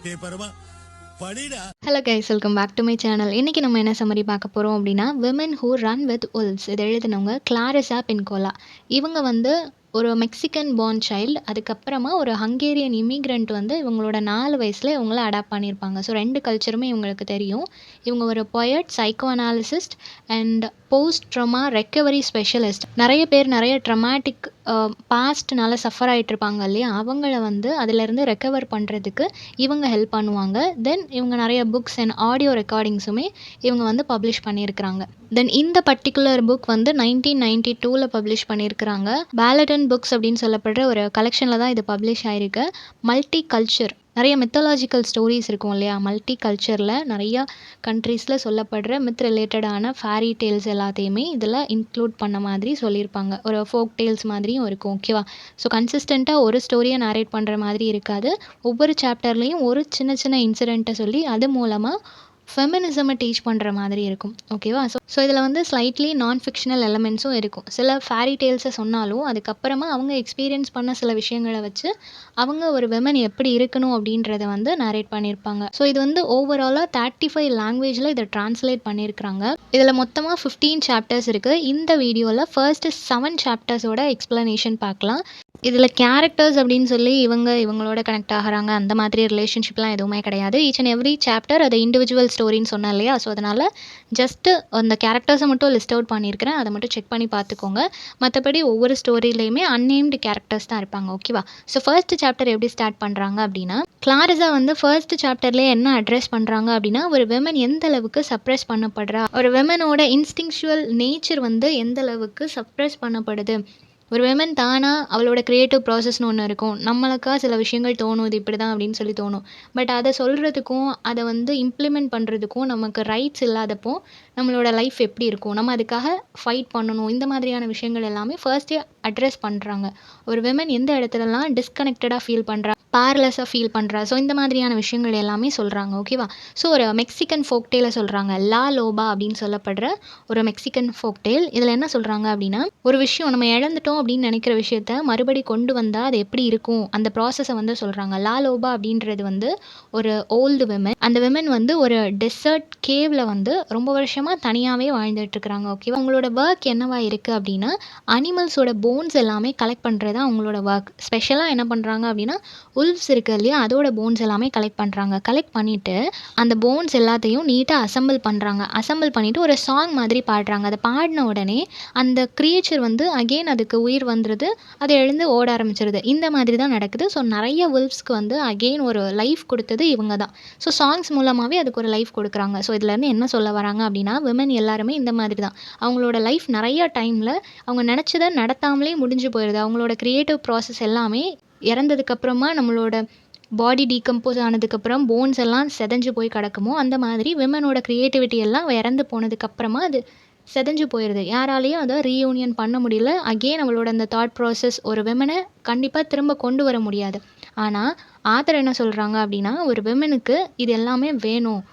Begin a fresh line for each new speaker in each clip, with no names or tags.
Hello guys, welcome back to my channel. இன்றைக்கி நம்ம என்ன சம்மரி பார்க்க போகிறோம் அப்படின்னா, women who run with wolves. இதை எழுதினவங்க கிளாரிசா பின்கோலா. இவங்க வந்து ஒரு மெக்சிகன் பார்ன் சைல்டு. அதுக்கப்புறமா ஒரு ஹங்கேரியன் இமிக்ரெண்ட் வந்து இவங்களோட 4 வயசில் இவங்கள அடாப்ட் பண்ணியிருப்பாங்க. ஸோ 2 கல்ச்சருமே இவங்களுக்கு தெரியும். இவங்க ஒரு poet, psycho அனாலிசிஸ்ட் and post drama recovery specialist. நிறைய பேர் நிறைய ட்ரமாட்டிக் பாஸ்ட்னால சஃபர் ஆகிட்ருப்பாங்க இல்லையா, அவங்கள வந்து அதிலேருந்து ரெக்கவர் பண்ணுறதுக்கு இவங்க ஹெல்ப் பண்ணுவாங்க. தென் இவங்க நிறைய புக்ஸ் அண்ட் ஆடியோ ரெக்கார்டிங்ஸுமே இவங்க வந்து பப்ளிஷ் பண்ணியிருக்கிறாங்க. தென் இந்த பர்டிகுலர் புக் வந்து 1992 பப்ளிஷ் பண்ணியிருக்கிறாங்க. பேலடன் புக்ஸ் அப்படின்னு சொல்லப்படுற ஒரு கலெக்ஷனில் தான் இது பப்ளிஷ் ஆகிருக்கு. மல்டி கல்ச்சர், நிறைய மித்தாலஜிக்கல் ஸ்டோரிஸ் இருக்கும் இல்லையா, மல்டி கல்ச்சரில் நிறையா கண்ட்ரீஸில் சொல்லப்படுற மித் ரிலேட்டடான ஃபேரி டேல்ஸ் எல்லாத்தையுமே இதில் இன்க்ளூட் பண்ண மாதிரி சொல்லியிருப்பாங்க. ஒரு ஃபோக் டேல்ஸ் மாதிரியும் இருக்கும். ஓகேவா? ஸோ கன்சிஸ்டண்ட்டாக ஒரு ஸ்டோரியை நரேட் பண்ணுற மாதிரி இருக்காது. ஒவ்வொரு சாப்டர்லேயும் ஒரு சின்ன சின்ன இன்சிடெண்ட்டை சொல்லி அது மூலமாக ஃபெமினிசமை டீச் பண்ணுற மாதிரி இருக்கும். ஓகேவா? ஸோ இதில் வந்து ஸ்லைட்லி நான் ஃபிக்ஷனல் எலமெண்ட்ஸும் இருக்கும். சில ஃபேரி டேல்ஸை சொன்னாலும் அதுக்கப்புறமா அவங்க எக்ஸ்பீரியன்ஸ் பண்ண சில விஷயங்களை வச்சு அவங்க ஒரு விமன் எப்படி இருக்கணும் அப்படின்றத வந்து நரேட் பண்ணியிருப்பாங்க. ஸோ இது வந்து ஓவராலாக 35 லாங்குவேஜில் இதை ட்ரான்ஸ்லேட் பண்ணியிருக்கிறாங்க. இதில் மொத்தமாக 15 சாப்டர்ஸ் இருக்குது. இந்த வீடியோவில் ஃபர்ஸ்ட்டு 7 சாப்டர்ஸோட எக்ஸ்ப்ளனேஷன் பார்க்கலாம். இதில் கேரக்டர்ஸ் அப்படின்னு சொல்லி இவங்களோட கனெக்ட் ஆகிறாங்க அந்த மாதிரி ரிலேஷன்ஷிப்லாம் எதுவுமே கிடையாது. ஈச் அண்ட் எவ்ரி சாப்டர் அது இண்டிவிஜுவல் ஸ்டோரின்னு சொன்னேன் இல்லையா, ஸோ அதனால் ஜஸ்ட்டு அந்த கேரக்டர்ஸை மட்டும் லிஸ்ட் அவுட் பண்ணியிருக்கிறேன். அதை மட்டும் செக் பண்ணி பார்த்துக்கோங்க. மற்றபடி ஒவ்வொரு ஸ்டோரியிலையுமே அன்நேம்டு கேரக்டர்ஸ் தான் இருப்பாங்க. ஓகேவா? ஸோ ஃபர்ஸ்ட் சாப்டர் எப்படி ஸ்டார்ட் பண்ணுறாங்க அப்படின்னா, கிளாரிசா வந்து ஃபர்ஸ்ட் சாப்டர்லேயே என்ன அட்ரஸ் பண்ணுறாங்க அப்படின்னா, ஒரு விமன் எந்த அளவுக்கு சப்ரெஸ் பண்ணப்படுறா, ஒரு விமனோட இன்ஸ்டிங்சுவல் நேச்சர் வந்து எந்த அளவுக்கு சப்ரெஸ் பண்ணப்படுது. ஒரு விமன் தானாக அவளோட க்ரியேட்டிவ் ப்ராசஸ்னு ஒன்று இருக்கும். நம்மளுக்கா சில விஷயங்கள் தோணும், இது இப்படி தான் அப்படின்னு சொல்லி தோணும். பட் அதை சொல்கிறதுக்கும் அதை வந்து இம்ப்ளிமெண்ட் பண்ணுறதுக்கும் நமக்கு ரைட்ஸ் இல்லாதப்போ நம்மளோட லைஃப் எப்படி இருக்கும், நம்ம அதுக்காக ஃபைட் பண்ணணும். இந்த மாதிரியான விஷயங்கள் எல்லாமே ஃபர்ஸ்ட்டே அட்ரஸ் பண்ணுறாங்க. ஒரு விமன் எந்த இடத்துலலாம் டிஸ்கனெக்டடாக ஃபீல் பண்ணுறா, பேர்லெஸ்ஸாக ஃபீல் பண்ணுறா, ஸோ இந்த மாதிரியான விஷயங்கள் எல்லாமே சொல்கிறாங்க. ஓகேவா? ஸோ ஒரு மெக்சிகன் ஃபோக் டேலை சொல்கிறாங்க. லா லோபா அப்படின்னு சொல்லப்படுற ஒரு மெக்சிகன் ஃபோக் டேல். இதில் என்ன சொல்கிறாங்க அப்படின்னா, ஒரு விஷயம் நம்ம இழந்துட்டோம் அப்படின்னு நினைக்கிற விஷயத்த மறுபடி கொண்டு வந்தால் அது எப்படி இருக்கும், அந்த ப்ராசஸை வந்து சொல்கிறாங்க. லா லோபா அப்படின்றது வந்து ஒரு ஓல்டு விமன். அந்த விமன் வந்து ஒரு டெசர்ட் கேவில் வந்து ரொம்ப வருஷமாக தனியாகவே வாழ்ந்துட்டுருக்குறாங்க. ஓகேவா? அவங்களோட ஒர்க் என்னவா இருக்குது அப்படின்னா, அனிமல்ஸோட போன்ஸ் எல்லாமே கலெக்ட் பண்ணுறது தான் அவங்களோட ஒர்க். ஸ்பெஷலாக என்ன பண்ணுறாங்க அப்படின்னா, உல்வ்ஸ் இருக்குது இல்லையா, அதோட போன்ஸ் எல்லாமே கலெக்ட் பண்ணுறாங்க. கலெக்ட் பண்ணிவிட்டு அந்த போன்ஸ் எல்லாத்தையும் நீட்டாக அசம்பிள் பண்ணுறாங்க. அசம்பிள் பண்ணிவிட்டு ஒரு சாங் மாதிரி பாடுறாங்க. அதை பாடின உடனே அந்த க்ரியேச்சர் வந்து அகெயின் அதுக்கு உயிர் வந்துடுது, அது எழுந்து ஓட ஆரம்பிச்சிருது. இந்த மாதிரி தான் நடக்குது. ஸோ நிறைய உல்வ்ஸ்க்கு வந்து அகெயின் ஒரு லைஃப் கொடுத்தது இவங்க தான். ஸோ சாங்ஸ் மூலமாகவே அதுக்கு ஒரு லைஃப் கொடுக்குறாங்க. ஸோ இதுலேருந்து என்ன சொல்ல வராங்க அப்படின்னா, விமன் எல்லாருமே இந்த மாதிரி தான். அவங்களோட லைஃப் நிறைய டைமில் அவங்க நினச்சதை நடத்தாமலே முடிஞ்சு போயிடுது. அவங்களோட க்ரியேட்டிவ் ப்ராசஸ் எல்லாமே இறந்ததுக்கப்புறமா நம்மளோட பாடி டீகம்போஸ் ஆனதுக்கப்புறம் போன்ஸ் எல்லாம் செதஞ்சு போய் கிடக்குமோ, அந்த மாதிரி விமனோட க்ரியேட்டிவிட்டி எல்லாம் இறந்து போனதுக்கப்புறமா அது செதஞ்சு போயிடுது. யாராலையும் அதை ரீயூனியன் பண்ண முடியல. அகெயின் அவளோட அந்த தாட் ப்ராசஸ் ஒரு விமனை கண்டிப்பாக திரும்ப கொண்டு வர முடியாது. ஆனால் ஆத்தர் என்ன சொல்கிறாங்க அப்படின்னா, ஒரு விமனுக்கு இது எல்லாமே வேணும்.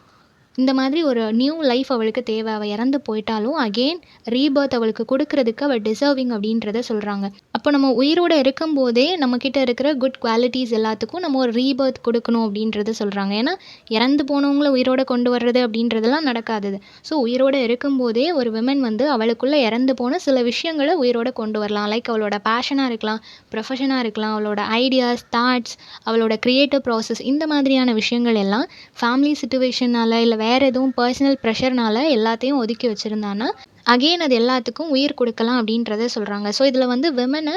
இந்த மாதிரி ஒரு நியூ லைஃப் அவளுக்கு தேவை. அவள் இறந்து போயிட்டாலும் அகெயின் ரீபர்த் அவளுக்கு கொடுக்கறதுக்கு அவள் டிசர்விங் அப்படின்றத சொல்கிறாங்க. அப்போ நம்ம உயிரோடு இருக்கும்போதே நம்மக்கிட்ட இருக்கிற குட் குவாலிட்டிஸ் எல்லாத்துக்கும் நம்ம ஒரு ரீபர்த் கொடுக்கணும் அப்படின்றத சொல்கிறாங்க. ஏன்னா இறந்து போனவங்கள உயிரோடு கொண்டு வர்றது அப்படின்றதெல்லாம் நடக்காது. ஸோ உயிரோடு இருக்கும்போதே ஒரு விமன் வந்து அவளுக்குள்ளே இறந்து போன சில விஷயங்களை உயிரோடு கொண்டு வரலாம். லைக் அவளோட பேஷனாக இருக்கலாம், ப்ரொஃபஷனாக இருக்கலாம், அவளோட ஐடியாஸ், தாட்ஸ், அவளோட க்ரியேட்டிவ் ப்ராசஸ், இந்த மாதிரியான விஷயங்கள் எல்லாம் ஃபேமிலி சிச்சுவேஷனால் இல்லை வேறு எதுவும் பர்சனல் ப்ரெஷர்னால் எல்லாத்தையும் ஒதுக்கி வச்சுருந்தான்னா அகெயின் அது எல்லாத்துக்கும் உயிர் கொடுக்கலாம் அப்படின்றத சொல்கிறாங்க. ஸோ இதில் வந்து விமனை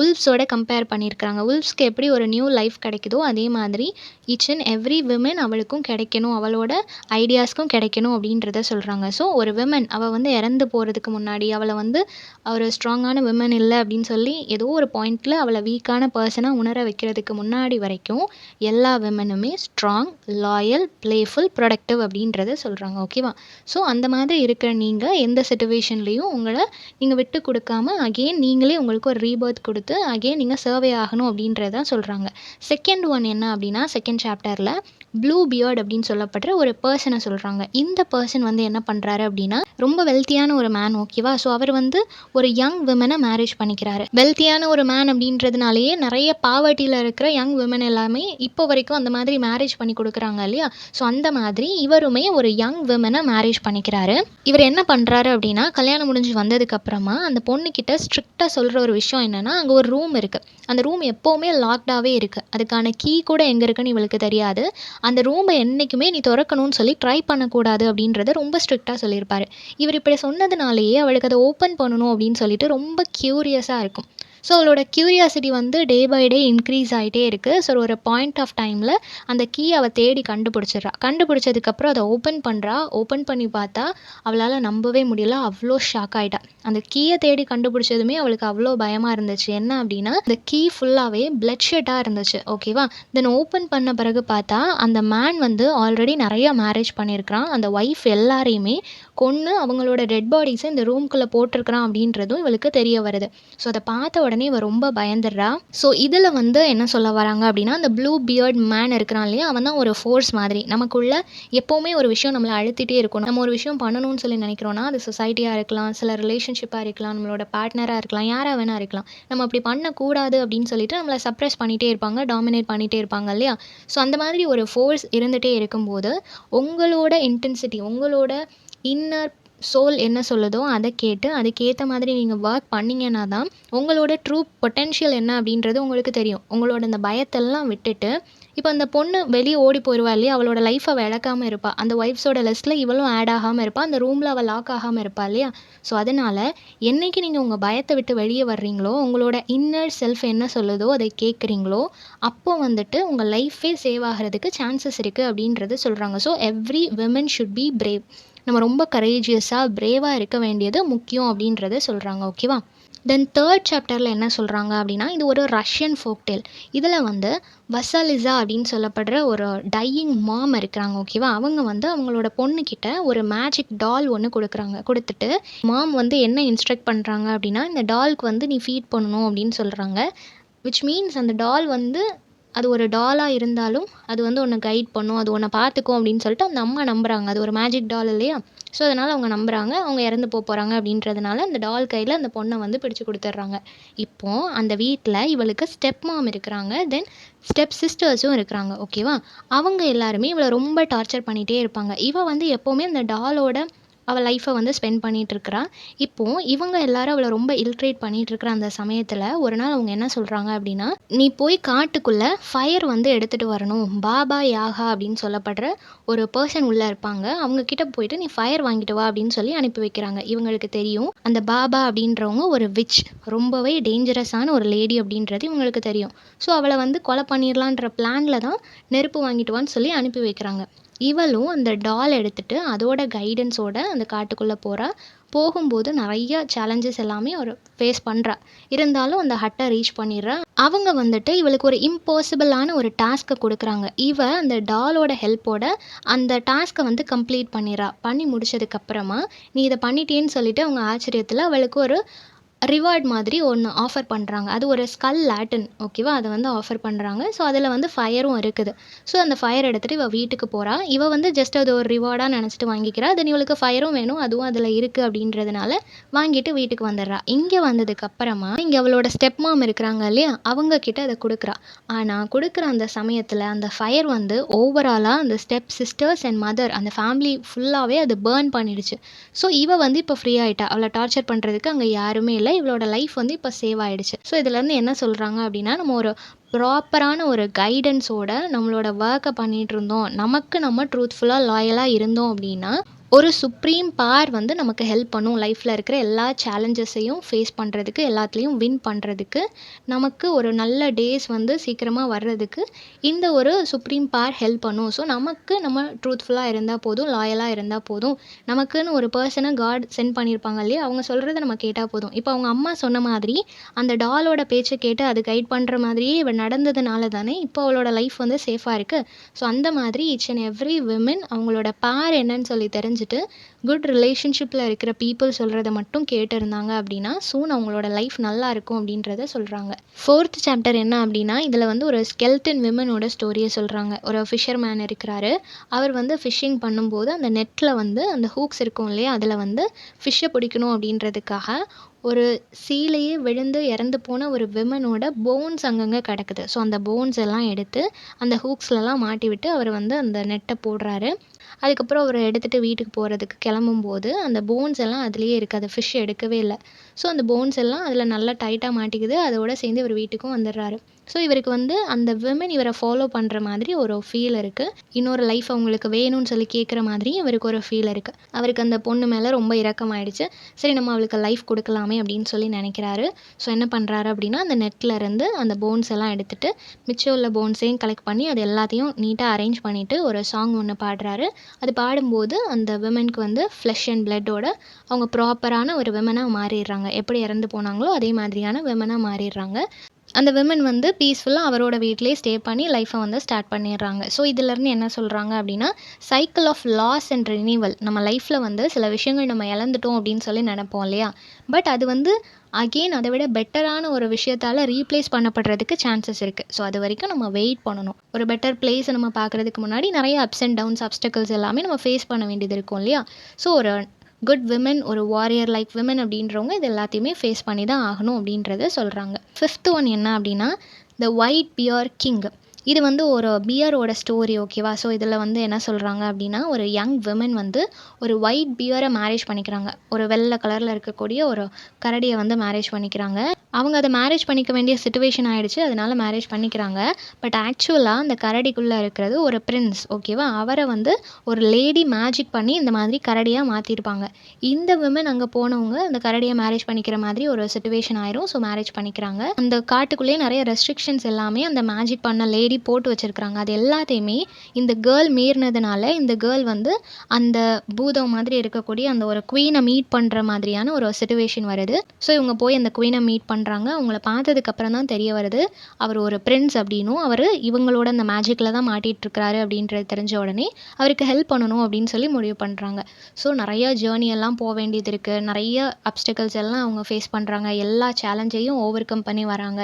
உல்வ்ஸோட கம்பேர் பண்ணியிருக்கிறாங்க. உல்வ்ஸ்க்கு எப்படி ஒரு நியூ லைஃப் கிடைக்குதோ அதே மாதிரி ஈச் அண்ட் எவ்ரி விமன் அவளுக்கும் கிடைக்கணும், அவளோட ஐடியாஸ்க்கும் கிடைக்கணும் அப்படின்றத சொல்கிறாங்க. ஸோ ஒரு விமன் அவள் வந்து இறந்து போகிறதுக்கு முன்னாடி அவளை வந்து ஒரு ஸ்ட்ராங்கான விமன் இல்லை அப்படின்னு சொல்லி ஏதோ ஒரு பாயிண்டில் அவளை வீக்கான பர்சனாக உணர வைக்கிறதுக்கு முன்னாடி வரைக்கும் எல்லா விமனுமே ஸ்ட்ராங், லாயல், பிளேஃபுல், ப்ரொடக்டிவ் அப்படின்றத சொல்கிறாங்க. ஓகேவா? ஸோ அந்த மாதிரி இருக்கிற நீங்கள் எந்த சிச்சுவேஷன்லேயும் உங்களை நீங்கள் விட்டு கொடுக்காம அகெயின் நீங்களே உங்களுக்கு ஒரு ரீபர்த் கொடுத்து அகெயின் நீங்கள் சர்வே ஆகணும் அப்படின்றதான் சொல்கிறாங்க. செகண்ட் ஒன் என்ன அப்படின்னா, செகண்ட் 2nd சாப்டரில் ப்ளூ பியர்ட் அப்படின்னு சொல்லப்படுற ஒரு பர்சனை சொல்கிறாங்க. இந்த பர்சன் வந்து என்ன பண்ணுறாரு அப்படின்னா ரொம்ப வெல்த்தியான ஒரு மேன், ஓகேவா. ஸோ அவர் வந்து ஒரு யங் விமனை மேரேஜ் பண்ணிக்கிறாரு. வெல்த்தியான ஒரு மேன் அப்படின்றதுனாலேயே நிறைய பாவர்ட்டியில் இருக்கிற யங் விமன் எல்லாமே இப்போ வரைக்கும் அந்த மாதிரி மேரேஜ் பண்ணி கொடுக்குறாங்க இல்லையா. ஸோ அந்த மாதிரி இவருமே ஒரு யங் விமனை மேரேஜ் பண்ணிக்கிறாரு. இவர் என்ன பண்ணுறாரு அப்படின்னா கல்யாணம் முடிஞ்சு வந்ததுக்கப்புறமா அந்த பொண்ணுக்கிட்ட ஸ்ட்ரிக்டாக சொல்கிற ஒரு விஷயம் என்னென்னா, அங்கே ஒரு ரூம் இருக்குது, அந்த ரூம் எப்போவுமே லாக்டாகவே இருக்குது, அதுக்கான கீ கூட எங்கே இருக்குன்னு இவளுக்கு தெரியாது, அந்த ரூமை என்றைக்குமே நீ திறக்கணும்னு சொல்லி ட்ரை பண்ணக்கூடாது அப்படின்றத ரொம்ப ஸ்ட்ரிக்டாக சொல்லியிருப்பார். இவர் இப்படி சொன்னதுனாலேயே அவளுக்கு அதை ஓப்பன் பண்ணணும் அப்படின்னு சொல்லிட்டு ரொம்ப க்யூரியஸாக இருக்கும். ஸோ அவளோட க்யூரியாசிட்டி வந்து டே பை டே இன்க்ரீஸ் ஆகிட்டே இருக்குது. ஸோ ஒரு பாயிண்ட் ஆஃப் டைமில் அந்த கீ அவள் தேடி கண்டுபிடிச்சிட்றா. கண்டுபிடிச்சதுக்கப்புறம் அதை ஓப்பன் பண்ணுறா. ஓப்பன் பண்ணி பார்த்தா அவளால் நம்பவே முடியல, அவ்வளோ ஷாக் ஆகிட்டா. அந்த கீயை தேடி கண்டுபிடிச்சதுமே அவளுக்கு அவ்வளோ பயமாக இருந்துச்சு. என்ன அப்படின்னா அந்த கீ ஃபுல்லாகவே பிளட் ஷெட்டாக இருந்துச்சு, ஓகேவா. தென் ஓப்பன் பண்ண பிறகு பார்த்தா அந்த மேன் வந்து ஆல்ரெடி நிறையா மேரேஜ் பண்ணியிருக்கிறான். அந்த ஒய்ஃப் எல்லாரையுமே கொன்று அவங்களோட டெட் பாடிஸை இந்த ரூம்குள்ளே போட்டிருக்கிறான் அப்படின்றதும் இவளுக்கு தெரிய வருது. ஸோ அதை பார்த்த உடனே இவ ரொம்ப பயந்துடுறா. ஸோ இதில் வந்து என்ன சொல்ல வராங்க அப்படின்னா அந்த ப்ளூ பியர்ட் மேன் இருக்கிறான் இல்லையா, அவன் தான் ஒரு ஃபோர்ஸ் மாதிரி. நமக்குள்ள எப்போவுமே ஒரு விஷயம் நம்மளை அழுத்திட்டே இருக்கும். நம்ம ஒரு விஷயம் பண்ணணும்னு சொல்லி நினைக்கிறோன்னா அது சொசைட்டியாக இருக்கலாம், சில ரிலேஷன்ஷிப்பாக இருக்கலாம், நம்மளோட பார்ட்னராக இருக்கலாம், யாராக வேணா இருக்கலாம். நம்ம அப்படி பண்ணக்கூடாது அப்படின்னு சொல்லிட்டு நம்மளை சப்ரெஸ் பண்ணிகிட்டே இருப்பாங்க, டாமினேட் பண்ணிகிட்டே இருப்பாங்க இல்லையா. ஸோ அந்த மாதிரி ஒரு ஃபோர்ஸ் இருந்துகிட்டே இருக்கும்போது உங்களோட இன்டென்சிட்டி, உங்களோட இன்னர் சோல் என்ன சொல்லுதோ அதை கேட்டு அதுக்கேற்ற மாதிரி நீங்கள் ஒர்க் பண்ணிங்கன்னா தான் உங்களோட ட்ரூ பொட்டென்ஷியல் என்ன அப்படின்றது உங்களுக்கு தெரியும். உங்களோட அந்த பயத்தெல்லாம் விட்டுட்டு இப்போ அந்த பொண்ணு வெளியே ஓடி போயிடுவா இல்லையா, அவளோட லைஃப் அவள் இழக்காமல் இருப்பாள். அந்த ஒய்ஃப்ஸோட லிஸ்ட்டில் இவளும் ஆட் ஆகாமல் இருப்பாள், அந்த ரூமில் அவள் லாக் ஆகாமல் இருப்பாள் இல்லையா. ஸோ அதனால் என்றைக்கு நீங்கள் உங்கள் பயத்தை விட்டு வெளியே வர்றீங்களோ, உங்களோட இன்னர் செல்ஃப் என்ன சொல்லுதோ அதை கேட்குறீங்களோ, அப்போ வந்துட்டு உங்கள் லைஃபே சேவ் ஆகிறதுக்கு சான்சஸ் இருக்குது அப்படின்றது சொல்கிறாங்க. So every women should be brave. நம்ம ரொம்ப கரேஜியஸாக பிரேவாக இருக்க வேண்டியது முக்கியம் அப்படின்றத சொல்கிறாங்க, ஓகேவா. தென் 3rd சாப்டரில் என்ன சொல்கிறாங்க அப்படின்னா இது ஒரு ரஷ்யன் ஃபோக்டேல். இதில் வந்து வசாலிசா அப்படின்னு சொல்லப்படுற ஒரு டையிங் மாம் இருக்கிறாங்க, ஓகேவா. அவங்க வந்து அவங்களோட பொண்ணுக்கிட்ட ஒரு மேஜிக் டால் ஒன்று கொடுத்துட்டு மாம் வந்து என்ன இன்ஸ்ட்ரக்ட் பண்ணுறாங்க அப்படின்னா இந்த டால்க்கு வந்து நீ ஃபீட் பண்ணணும் அப்படின்னு சொல்கிறாங்க. விச் மீன்ஸ் அந்த டால் வந்து அது ஒரு டாலாக இருந்தாலும் அது வந்து உன்னை கைட் பண்ணும், அது உன்னை பார்த்துக்கும் அப்படின்னு சொல்லிட்டு அந்த அம்மா நம்புகிறாங்க. அது ஒரு மேஜிக் டால் இல்லையா. ஸோ அதனால் அவங்க நம்புகிறாங்க. அவங்க இறந்து போகிறாங்க அப்படின்றதுனால அந்த டால் கையில் அந்த பொண்ணை வந்து பிடிச்சி கொடுத்துட்றாங்க. இப்போது அந்த வீட்டில் இவளுக்கு ஸ்டெப் மாம் இருக்கிறாங்க, தென் ஸ்டெப் சிஸ்டர்ஸும் இருக்கிறாங்க, ஓகேவா. அவங்க எல்லாருமே இவளை ரொம்ப டார்ச்சர் பண்ணிகிட்டே இருப்பாங்க. இவள் வந்து எப்போவுமே அந்த டாலோட அவள் லைஃப்பை வந்து ஸ்பெண்ட் பண்ணிகிட்ருக்கிறா. இப்போது இவங்க எல்லாரும் அவளை ரொம்ப இல்ட்ரேட் பண்ணிகிட்ருக்கிற அந்த சமயத்தில் ஒரு நாள் அவங்க என்ன சொல்கிறாங்க அப்படின்னா நீ போய் காட்டுக்குள்ளே ஃபயர் வந்து எடுத்துகிட்டு வரணும், பாபா யாகா அப்படின்னு சொல்லப்படுற ஒரு பர்சன் உள்ளே இருப்பாங்க, அவங்கக்கிட்ட போயிட்டு நீ ஃபயர் வாங்கிட்டு வா அப்படின்னு சொல்லி அனுப்பி வைக்கிறாங்க. இவங்களுக்கு தெரியும் அந்த பாபா அப்படின்றவங்க ஒரு விச், ரொம்பவே டேஞ்சரஸான ஒரு லேடி அப்படின்றது இவங்களுக்கு தெரியும். ஸோ அவளை வந்து கொலை பண்ணிடலான்ற பிளானில் தான் நெருப்பு வாங்கிட்டு வான்னு சொல்லி அனுப்பி வைக்கிறாங்க. இவளும் அந்த டால் எடுத்துகிட்டு அதோட கைடன்ஸோட அந்த காட்டுக்குள்ளே போகிறா. போகும்போது நிறைய சேலஞ்சஸ் எல்லாமே ஒரு ஃபேஸ் பண்ணுறா. இருந்தாலும் அந்த ஹட்டை ரீச் பண்ணிடுறா. அவங்க வந்துட்டு இவளுக்கு ஒரு இம்பாசிபிளான ஒரு டாஸ்க்கை கொடுக்குறாங்க. இவ அந்த டாலோட ஹெல்ப்போட அந்த டாஸ்க்கை வந்து கம்ப்ளீட் பண்ணிடுறா. பண்ணி முடிச்சதுக்கப்புறமா நீ இதை பண்ணிட்டேன்னு சொல்லிட்டு அவங்க ஆச்சரியத்தில் அவளுக்கு ஒரு ரிவார்ட் மாதிரி ஒன்று ஆஃபர் பண்ணுறாங்க. அது ஒரு ஸ்கல் லேட்டன், ஓகேவா. அதை வந்து ஆஃபர் பண்ணுறாங்க. ஸோ அதில் வந்து ஃபயரும் இருக்குது. ஸோ அந்த ஃபயர் எடுத்துகிட்டு இவள் வீட்டுக்கு போகிறா. இவள் வந்து ஜஸ்ட் அது ஒரு ரிவார்டாக நினச்சிட்டு வாங்கிக்கிறா. தென் இவளுக்கு ஃபயரும் வேணும், அதுவும் அதில் இருக்குது அப்படின்றதுனால வாங்கிட்டு வீட்டுக்கு வந்துடுறா. இங்கே வந்ததுக்கப்புறமா இங்கே அவளோட ஸ்டெப் மாம் இருக்கிறாங்க இல்லையா, அவங்கக்கிட்ட அதை கொடுக்குறா. ஆனால் கொடுக்குற அந்த சமயத்தில் அந்த ஃபயர் வந்து ஓவராலாக அந்த ஸ்டெப் சிஸ்டர்ஸ் அண்ட் மதர் அந்த ஃபேமிலி ஃபுல்லாகவே அது பேர்ன் பண்ணிடுச்சு. ஸோ இவள் வந்து இப்போ ஃப்ரீ ஆகிட்டா. அவளை டார்ச்சர் பண்ணுறதுக்கு அங்கே யாருமே இல்லை. இவளோட லைஃப் வந்து இப்போ சேவ் ஆகிடுச்சு. ஸோ இதுலேருந்து என்ன சொல்கிறாங்க அப்படின்னா நம்ம ஒரு ப்ராப்பரான ஒரு கைடன்ஸோட நம்மளோட ஒர்க்கை பண்ணிகிட்டு இருந்தோம், நமக்கு நம்ம ட்ரூத்ஃபுல்லாக லாயலாக இருந்தோம் அப்படின்னா ஒரு சுப்ரீம் பவர் வந்து நமக்கு ஹெல்ப் பண்ணும். லைஃப்பில் இருக்கிற எல்லா சேலஞ்சஸையும் ஃபேஸ் பண்ணுறதுக்கு, எல்லாத்துலேயும் வின் பண்ணுறதுக்கு, நமக்கு ஒரு நல்ல டேஸ் வந்து சீக்கிரமாக வர்றதுக்கு இந்த ஒரு சுப்ரீம் பவர் ஹெல்ப் பண்ணும். ஸோ நமக்கு நம்ம ட்ரூத்ஃபுல்லாக இருந்தால் போதும், லாயலாக இருந்தால் போதும். நமக்குன்னு ஒரு பர்சனை காட் சென்ட் பண்ணியிருப்பாங்க இல்லையா, அவங்க சொல்கிறத நம்ம கேட்டால் போதும். இப்போ அவங்க அம்மா சொன்ன மாதிரி அந்த டாலோட பேச்சை கேட்டு அது கைட் பண்ணுற மாதிரியே இவள் நடந்ததுனால தானே இப்போ அவளோட லைஃப் வந்து சேஃபாக இருக்குது. ஸோ அந்த மாதிரி ஈச் அண்ட் எவ்ரி விமன் அவங்களோட பவர் என்னன்னு சொல்லி தெரிஞ்சு தெரிஞ்சுட்டு குட் ரிலேஷன்ஷிப்பில் இருக்கிற பீப்புள் சொல்கிறத மட்டும் கேட்டு இருந்தாங்க அப்படின்னா சூன் அவங்களோட லைஃப் நல்லா இருக்கும் அப்படின்றத சொல்கிறாங்க. 4th சாப்டர் என்ன அப்படின்னா இதில் வந்து ஒரு ஸ்கெல்டன் விமனோட ஸ்டோரியை சொல்கிறாங்க. ஒரு ஃபிஷர் மேன் இருக்கிறாரு. அவர் வந்து ஃபிஷ்ஷிங் பண்ணும்போது அந்த நெட்டில் வந்து அந்த ஹூக்ஸ் இருக்கும் இல்லையா, அதில் வந்து ஃபிஷ்ஷை பிடிக்கணும் அப்படின்றதுக்காக ஒரு சீலையே விழுந்து இறந்து போன ஒரு விமனோட போன்ஸ் அங்கங்கே கிடக்குது. ஸோ அந்த போன்ஸ் எல்லாம் எடுத்து அந்த ஹூக்ஸ்லலாம் மாட்டி விட்டு அவர் வந்து அந்த நெட்டை போடுறாரு. அதுக்கப்புறம் அவர் எடுத்துகிட்டு வீட்டுக்கு போகிறதுக்கு கிளம்பும்போது அந்த போன்ஸ் எல்லாம் அதுலேயே இருக்குது. அது ஃபிஷ் எடுக்கவே இல்லை. ஸோ அந்த போன்ஸ் எல்லாம் அதில் நல்லா டைட்டாக மாட்டிக்குது. அதோட சேர்ந்து இவர் வீட்டுக்கும் வந்துடுறாரு. ஸோ இவருக்கு வந்து அந்த விமன் இவரை ஃபாலோ பண்ணுற மாதிரி ஒரு ஃபீல் இருக்குது. இன்னொரு லைஃப் அவங்களுக்கு வேணும்னு சொல்லி கேட்குற மாதிரி இவருக்கு ஒரு ஃபீல் இருக்குது. அவருக்கு அந்த பொண்ணு மேலே ரொம்ப இரக்கமாயிடுச்சு. சரி நம்ம அவளுக்கு லைஃப் கொடுக்கலாமே அப்படின்னு சொல்லி நினைக்கிறாரு. ஸோ என்ன பண்ணுறாரு அப்படின்னா அந்த நெட்டில் இருந்து அந்த போன்ஸ் எல்லாம் எடுத்துகிட்டு மிச்சம் உள்ள போன்ஸையும் கலெக்ட் பண்ணி அது எல்லாத்தையும் நீட்டாக அரேஞ்ச் பண்ணிவிட்டு ஒரு சாங் ஒன்று பாடுறாரு. அது பாடும்போது அந்த விமனுக்கு வந்து ஃப்ளஷ் அண்ட் பிளட்டோட அவங்க ப்ராப்பரான ஒரு விமனாக மாறிடுறாங்க. எப்படி இறந்து போனாங்களோ அதே மாதிரியான விமனாக மாறிடுறாங்க. அந்த விமன் வந்து பீஸ்ஃபுல்லாக அவரோட வீட்டிலேயே ஸ்டே பண்ணி லைஃப்பை வந்து ஸ்டார்ட் பண்ணிடுறாங்க. ஸோ இதிலேருந்து என்ன சொல்கிறாங்க அப்படின்னா cycle of loss and renewal. நம்ம லைஃப்பில் வந்து சில விஷயங்கள் நம்ம இழந்துட்டோம் அப்படின்னு சொல்லி நினைப்போம் இல்லையா, பட் அது வந்து அகெயின் அதை விட பெட்டரான ஒரு விஷயத்தால் ரீப்ளேஸ் பண்ணப்படுறதுக்கு சான்சஸ் இருக்குது. ஸோ அது வரைக்கும் நம்ம வெயிட் பண்ணணும். ஒரு பெட்டர் பிளேஸை நம்ம பார்க்குறதுக்கு முன்னாடி நிறைய அப்ஸ் அண்ட் டவுன்ஸ் அப்டக்கிள்ஸ் எல்லாமே நம்ம ஃபேஸ் பண்ண வேண்டியது இருக்கும் இல்லையா. ஸோ ஒரு குட் விமன், ஒரு வாரியர் லைக் விமன் அப்படின்றவங்க இது எல்லாத்தையுமே ஃபேஸ் பண்ணி தான் ஆகணும் அப்படின்றத சொல்கிறாங்க. 5th ஒன் என்ன அப்படின்னா த ஒயிட் பியர் கிங். இது வந்து ஒரு பியரோட ஸ்டோரி, ஓகேவா. ஸோ இதில் வந்து என்ன சொல்கிறாங்க அப்படின்னா ஒரு யங் விமன் வந்து ஒரு ஒயிட் பியரை மேரேஜ் பண்ணிக்கிறாங்க. ஒரு வெள்ளை கலரில் இருக்கக்கூடிய ஒரு கரடியை வந்து மேரேஜ் பண்ணிக்கிறாங்க. அவங்க அதை மேரேஜ் பண்ணிக்க வேண்டிய சிச்சுவேஷன் ஆகிடுச்சு, அதனால மேரேஜ் பண்ணிக்கிறாங்க. பட் ஆக்சுவலாக அந்த கரடிக்குள்ளே இருக்கிறது ஒரு பிரின்ஸ், ஓகேவா. அவரை வந்து ஒரு லேடி மேஜிக் பண்ணி இந்த மாதிரி கரடியாக மாற்றிருப்பாங்க. இந்த விமன் அங்கே போனவங்க அந்த கரடியை மேரேஜ் பண்ணிக்கிற மாதிரி ஒரு சிச்சுவேஷன் ஆயிரும். ஸோ மேரேஜ் பண்ணிக்கிறாங்க. அந்த காட்டுக்குள்ளேயே நிறைய ரெஸ்ட்ரிக்ஷன்ஸ் எல்லாமே அந்த மேஜிக் பண்ண லேடி போட்டு வச்சுருக்கிறாங்க. அது எல்லாத்தையுமே இந்த கேர்ள் மீறினதுனால இந்த கேர்ள் வந்து அந்த பூதம் மாதிரி இருக்கக்கூடிய அந்த ஒரு குவீனை மீட் பண்ணுற மாதிரியான ஒரு சிச்சுவேஷன் வருது. ஸோ இவங்க போய் அந்த குவீனை மீட் பண்ணுறாங்க. அவங்கள பார்த்ததுக்கப்புறம் தான் தெரிய வருது அவர் ஒரு பிரின்ஸ் அப்படின்னும், அவர் இவங்களோட அந்த மேஜிக்கில் தான் மாட்டிகிட்ருக்கிறாரு அப்படின்றது தெரிஞ்ச உடனே அவருக்கு ஹெல்ப் பண்ணணும் அப்படின்னு சொல்லி முடிவு பண்ணுறாங்க. ஸோ நிறைய ஜேர்னி எல்லாம் போக வேண்டியது இருக்குது. நிறைய அப்டக்கிள்ஸ் எல்லாம் அவங்க ஃபேஸ் பண்ணுறாங்க. எல்லா சேலஞ்சையும் ஓவர் கம் பண்ணி வராங்க.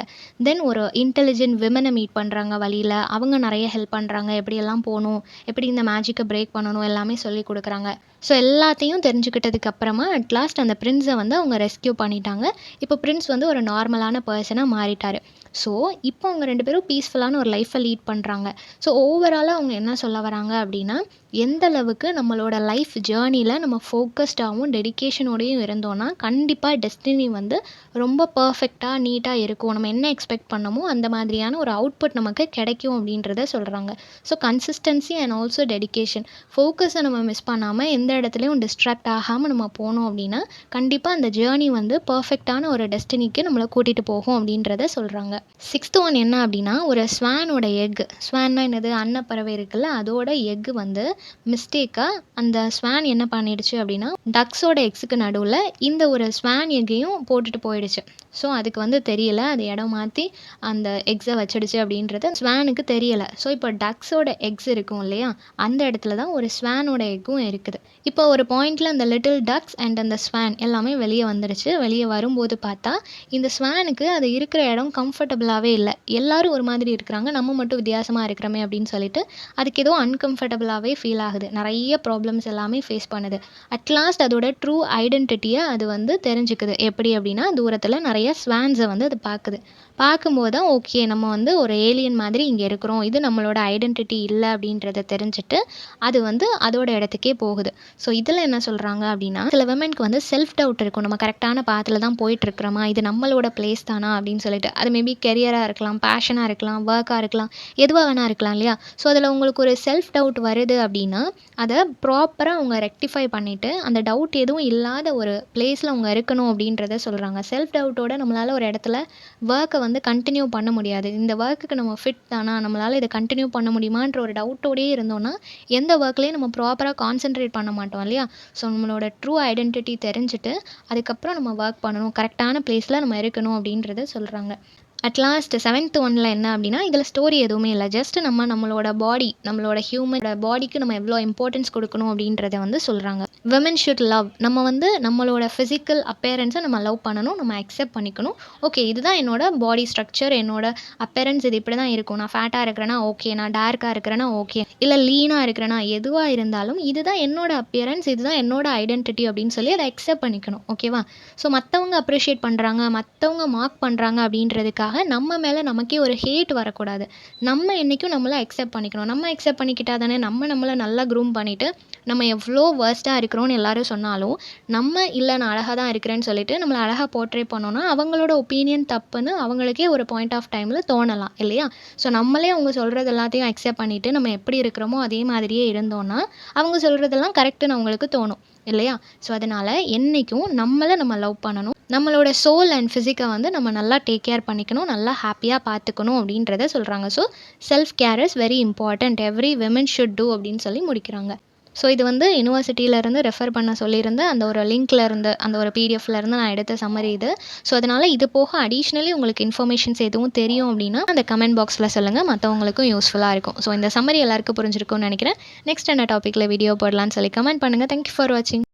தென் ஒரு இன்டெலிஜென்ட் விமனை மீட் பண்ணுறாங்க வழியில். அவங்க நிறைய ஹெல்ப் பண்ணுறாங்க. எப்படியெல்லாம் போகணும், எப்படி இந்த மேஜிக்கை பிரேக் பண்ணணும் எல்லாமே சொல்லி கொடுக்குறாங்க. ஸோ எல்லாத்தையும் தெரிஞ்சுக்கிட்டதுக்கு அப்புறமா அட் லாஸ்ட் அந்த பிரின்ஸை வந்து அவங்க ரெஸ்கியூ பண்ணிட்டாங்க. இப்போ பிரின்ஸ் வந்து ஒரு நார்மலான பர்சனாக மாறிட்டார். ஸோ இப்போ அவங்க 2 பேரும் பீஸ்ஃபுல்லான ஒரு லைஃப்பை லீட் பண்ணுறாங்க. ஸோ ஓவராலாக அவங்க என்ன சொல்ல வராங்க அப்படின்னா எந்த அளவுக்கு நம்மளோட லைஃப் ஜேர்னியில் நம்ம ஃபோக்கஸ்டாகவும் டெடிக்கேஷனோடையும் இருந்தோன்னா கண்டிப்பாக டெஸ்டினி வந்து ரொம்ப பர்ஃபெக்டாக நீட்டாக இருக்கும். நம்ம என்ன எக்ஸ்பெக்ட் பண்ணமோ அந்த மாதிரியான ஒரு அவுட்புட் நமக்கு கிடைக்கும் அப்படின்றத சொல்கிறாங்க. So consistency and also dedication, ஃபோக்கஸை நம்ம மிஸ் பண்ணாமல் எந்த இடத்துலையும் டிஸ்ட்ராக்ட் ஆகாமல் நம்ம போனோம் அப்படின்னா கண்டிப்பாக அந்த ஜேர்னி வந்து பர்ஃபெக்டான ஒரு டெஸ்டினிக்கு நம்மளை கூட்டிகிட்டு போகும் அப்படின்றத சொல்கிறாங்க. 6th ஒன் என்ன அப்படின்னா ஒரு ஸ்வானோட எக். ஸ்வான்னா என்னது, அன்னப்பறவை இருக்குல்ல, அதோட எக் வந்து மிஸ்டேக்காக அந்த ஸ்வான் என்ன பண்ணிடுச்சு அப்படின்னா டக்ஸோட எக்ஸுக்கு நடுவில் இந்த ஒரு ஸ்வான் எக்கையும் போட்டுட்டு போயிடுச்சு. ஸோ அதுக்கு வந்து தெரியல, அது இடம் மாற்றி அந்த எக்ஸை வச்சிடுச்சு அப்படின்றது ஸ்வானுக்கு தெரியலை. ஸோ இப்போ டக்ஸோட எக்ஸ் இருக்கும் இல்லையா, அந்த இடத்துல தான் ஒரு ஸ்வானோட எக்கும் இருக்குது. இப்போ ஒரு பாயிண்டில் அந்த லிட்டில் டக்ஸ் அண்ட் அந்த ஸ்வான் எல்லாமே வெளியே வந்துடுச்சு. வெளியே வரும்போது பார்த்தா இந்த ஸ்வானுக்கு அது இருக்கிற இடம் கம்ஃபர்டபுளாகவே இல்லை. எல்லாரும் ஒரு மாதிரி இருக்கிறாங்க, நம்ம மட்டும் வித்தியாசமாக இருக்கிறோமே அப்படின்னு சொல்லிட்டு அதுக்கு ஏதோ அன்கம்ஃபர்டபுளாகவே ஃபீல் ஆகுது. நிறைய ப்ராப்ளம்ஸ் எல்லாமே ஃபேஸ் பண்ணுது. அட்லாஸ்ட் அதோட ட்ரூ ஐடென்டிட்டியை அது வந்து தெரிஞ்சுக்குது. எப்படி அப்படின்னா தூரத்தில் நிறைய ஸ்வான்ஸை வந்து அது பார்க்கும்போது தான் ஓகே நம்ம வந்து ஒரு ஏலியன் மாதிரி இங்கே இருக்கிறோம், இது நம்மளோட ஐடென்டிட்டி இல்லை அப்படின்றத தெரிஞ்சுட்டு அது வந்து அதோட இடத்துக்கே போகுது. ஸோ இதில் என்ன சொல்கிறாங்க அப்படின்னா சில விமனுக்கு வந்து செல்ஃப் டவுட் இருக்கும், நம்ம கரெக்டான பாத்தில் தான் போயிட்டுருக்கிறோமா, இது நம்மளோட பிளேஸ் தானா அப்படின்னு சொல்லிட்டு. அது மேபி கெரியராக இருக்கலாம், பேஷனாக இருக்கலாம், ஒர்க்காக இருக்கலாம், எதுவாக வேணா இருக்கலாம் இல்லையா. ஸோ அதில் உங்களுக்கு ஒரு செல்ஃப் டவுட் வருது அப்படின்னா அதை ப்ராப்பராக அவங்க ரெக்டிஃபை பண்ணிவிட்டு அந்த டவுட் எதுவும் இல்லாத ஒரு பிளேஸில் அவங்க இருக்கணும் அப்படின்றத சொல்கிறாங்க. செல்ஃப் டவுட்டோட நம்மளால் ஒரு இடத்துல ஒர்க்கை வந்து கண்டினியூ பண்ண முடியாது. இந்த ஒர்க்குக்கு நம்ம ஃபிட் தானா, நம்மளால் இதை கண்டினியூ பண்ண முடியுமான்ற ஒரு டவுட்டோடையே இருந்தோன்னா எந்த ஒர்க்லேயும் நம்ம ப்ராப்பராக கான்சென்ட்ரேட் பண்ண மாட்டோம் இல்லையா. ஸோ நம்மளோட ட்ரூ ஐடென்டிட்டி தெரிஞ்சுட்டு அதுக்கப்புறம் நம்ம ஒர்க் பண்ணணும், கரெக்டான பிளேஸில் நம்ம இருக்கணும் அப்படின்றத சொல்கிறாங்க. அட் லாஸ்ட் 7th ஒன்ல என்ன அப்படின்னா, இதில ஸ்டோரி எதுவுமே இல்ல. ஜஸ்ட் நம்மளோட பாடி, நம்மளோட ஹியூமனோட பாடிக்கு நம்ம எவ்வளோ இம்பார்ட்டன்ஸ் குடுக்கணும் அப்படின்றத வந்து சொல்றாங்க. Women should love. நம்ம வந்து நம்மளோட ஃபிசிக்கல் அப்பேரன்ஸ நம்ம லவ் பண்ணணும். நம்ம அக்செப்ட் பண்ணிக்கணும். ஓகே, இதுதான் என்னோட பாடி ஸ்ட்ரக்சர், என்னோட அப்பேரன்ஸ் இது இப்படி தான் இருக்கும். நான் ஃபேட்டா இருக்கிறேன்னா ஓகே, நான் டார்க்கா இருக்கிறேன்னா ஓகே, இல்ல லீனா இருக்கிறேன்னா எதுவா இருந்தாலும் இதுதான் என்னோட அப்பியரன்ஸ், இதுதான் என்னோட ஐடென்டிட்டி அப்படின்னு சொல்லி அத அக்செப்ட் பண்ணிக்கணும். ஓகேவா? ஸோ மத்தவங்க அப்ரிஷியேட் பண்றாங்க, மத்தவங்க மார்க் பண்றாங்க அப்படின்றதுக்காக நம்ம மேல நமக்கே ஒரு ஹேட் வரக்கூடாது. நம்ம என்னைக்கும் நம்மள அக்செப்ட் பண்ணிக்கணும். நம்ம அக்செப்ட் பண்ணிக்கிட்டா தானே நம்மள நல்லா க்ரூம் பண்ணிட்டு, நம்ம எவ்வளோ வொர்ஸ்ட்டா இருக்கிறோம்னு எல்லாரும் சொன்னாலும், நம்ம இல்ல நான் அழகா தான் இருக்கிறேன்னு சொல்லிட்டு நம்மள அழகா போர்ட்ரே பண்ணோம்னா, அவங்களோட ஒப்பீனியன் தப்புன்னு அவங்களுக்கே ஒரு பாயிண்ட் ஆஃப் டைம்ல தோணலாம் இல்லையா? ஸோ நம்மளே அவங்க சொல்றது எல்லாத்தையும் அக்செப்ட் பண்ணிட்டு, நம்ம எப்படி இருக்கிறோமோ அதே மாதிரியே இருந்தோம்னா, அவங்க சொல்றதெல்லாம் கரெக்ட்டுன்னு அவங்களுக்கு தோணும். இல்லையா? ஸோ அதனால என்னைக்கும் நம்மள நம்ம லவ் பண்ணணும். நம்மளோட சோல் அண்ட் ஃபிசிக்க வந்து நம்ம நல்லா டேக் கேர் பண்ணிக்கணும். நல்லா ஹேப்பியா பார்த்துக்கணும் அப்படின்றத சொல்றாங்க. So self care is very important. Every women should do அப்படின்னு சொல்லி முடிக்கிறாங்க. ஸோ இது வந்து யுனிவர்சிட்டியிலேருந்து ரெஃபர் பண்ண சொல்லியிருந்த அந்த ஒரு லிங்க்ல இருந்து, அந்த ஒரு பிடிஎஃப்லேருந்து நான் எடுத்த சம்மரி இது. ஸோ அதனால இது போக அடிஷ்னலி உங்களுக்கு இன்ஃபர்மேஷன்ஸ் எதுவும் தெரியும் அப்படின்னா, அந்த கமெண்ட் பாக்ஸ்ல சொல்லுங்க. மத்தவங்களுக்கும் யூஸ்ஃபுல்லா இருக்கும். ஸோ இந்த சம்மரி எல்லாருக்கும் புரிஞ்சிருக்கும்னு நினைக்கிறேன். நெக்ஸ்ட் என்ன டாபிக்ல வீடியோ போடலான்னு சொல்லி கமெண்ட் பண்ணுங்க. தேங்க் யூ ஃபார் வாட்சிங்.